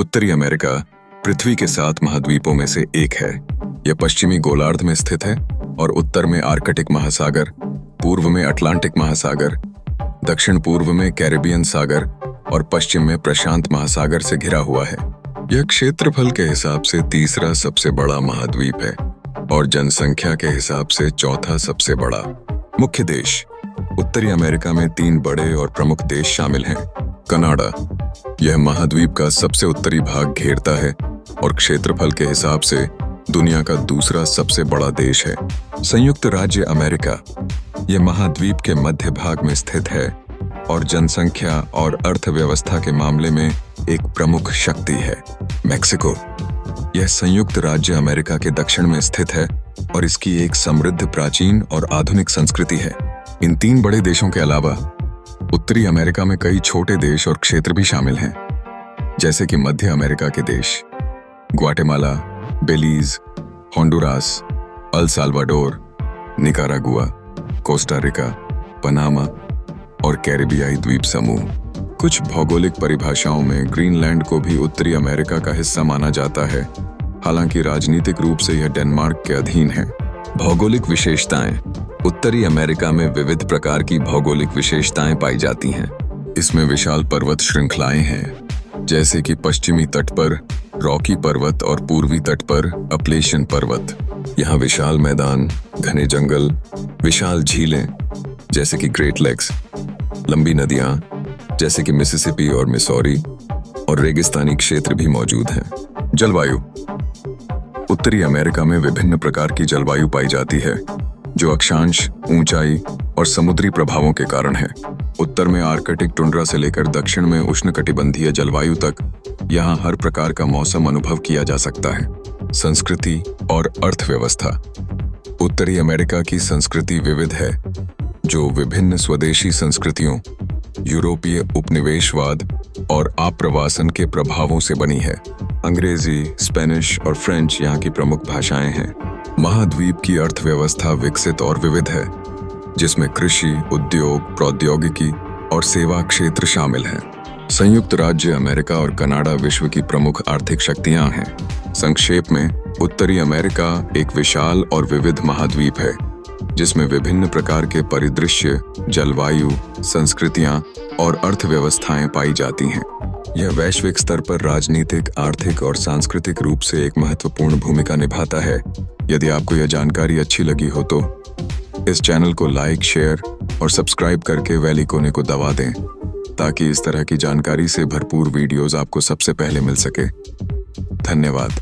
उत्तरी अमेरिका पृथ्वी के 7 महाद्वीपों में से एक है। यह पश्चिमी गोलार्ध में स्थित है और उत्तर में आर्कटिक महासागर, पूर्व में अटलांटिक महासागर, दक्षिण पूर्व में कैरिबियन सागर और पश्चिम में प्रशांत महासागर से घिरा हुआ है। यह क्षेत्रफल के हिसाब से तीसरा सबसे बड़ा महाद्वीप है और जनसंख्या के हिसाब से चौथा सबसे बड़ा। मुख्य देश उत्तरी अमेरिका में 3 बड़े और प्रमुख देश शामिल हैं। कनाडा, यह महाद्वीप का सबसे उत्तरी भाग घेरता है और क्षेत्रफल के हिसाब से दुनिया का दूसरा सबसे बड़ा देश है। संयुक्त राज्य अमेरिका, यह महाद्वीप के मध्य भाग में स्थित है और जनसंख्या और अर्थव्यवस्था के मामले में एक प्रमुख शक्ति है। मेक्सिको, यह संयुक्त राज्य अमेरिका के दक्षिण में स्थित है और इसकी एक समृद्ध, प्राचीन और आधुनिक संस्कृति है। इन 3 बड़े देशों के अलावा उत्तरी अमेरिका में कई छोटे देश और क्षेत्र भी शामिल हैं, जैसे कि मध्य अमेरिका के देश Guatemala, Belize, Honduras, El Salvador, Nicaragua, Costa Rica, Panama और कैरिबियाई द्वीप समूह। कुछ भौगोलिक परिभाषाओं में ग्रीनलैंड को भी उत्तरी अमेरिका का हिस्सा माना जाता है, हालांकि राजनीतिक रूप से यह डेनमार्क के अधीन है। भौगोलिक विशेषताएं। उत्तरी अमेरिका में विविध प्रकार की भौगोलिक विशेषताएं पाई जाती हैं। इसमें विशाल पर्वत श्रृंखलाएं हैं, जैसे कि पश्चिमी तट पर रॉकी पर्वत और पूर्वी तट पर अपलेशियन पर्वत। यहाँ विशाल मैदान, घने जंगल, विशाल झीलें जैसे कि ग्रेट लेक्स, लंबी नदियाँ जैसे कि मिसिसिपी और मिसौरी और रेगिस्तानी क्षेत्र भी मौजूद हैं। जलवायु। उत्तरी अमेरिका में विभिन्न प्रकार की जलवायु पाई जाती है, जो अक्षांश, ऊंचाई और समुद्री प्रभावों के कारण है। उत्तर में आर्कटिक टुंड्रा से लेकर दक्षिण में उष्णकटिबंधीय जलवायु तक यहाँ हर प्रकार का मौसम अनुभव किया जा सकता है। संस्कृति और अर्थव्यवस्था। उत्तरी अमेरिका की संस्कृति विविध है, जो विभिन्न स्वदेशी संस्कृतियों, यूरोपीय उपनिवेशवाद और आप्रवासन के प्रभावों से बनी है। अंग्रेजी, स्पेनिश और फ्रेंच यहाँ की प्रमुख भाषाएं हैं। महाद्वीप की अर्थव्यवस्था विकसित और विविध है, जिसमें कृषि, उद्योग, प्रौद्योगिकी और सेवा क्षेत्र शामिल हैं। संयुक्त राज्य अमेरिका और कनाडा विश्व की प्रमुख आर्थिक शक्तियां हैं। संक्षेप में, उत्तरी अमेरिका एक विशाल और विविध महाद्वीप है, जिसमें विभिन्न प्रकार के परिदृश्य, जलवायु, संस्कृतियां और अर्थव्यवस्थाएं पाई जाती हैं। यह वैश्विक स्तर पर राजनीतिक, आर्थिक और सांस्कृतिक रूप से एक महत्वपूर्ण भूमिका निभाता है। यदि आपको यह जानकारी अच्छी लगी हो तो इस चैनल को लाइक, शेयर और सब्सक्राइब करके बेल आइकन को दबा दें, ताकि इस तरह की जानकारी से भरपूर वीडियोस आपको सबसे पहले मिल सके। धन्यवाद।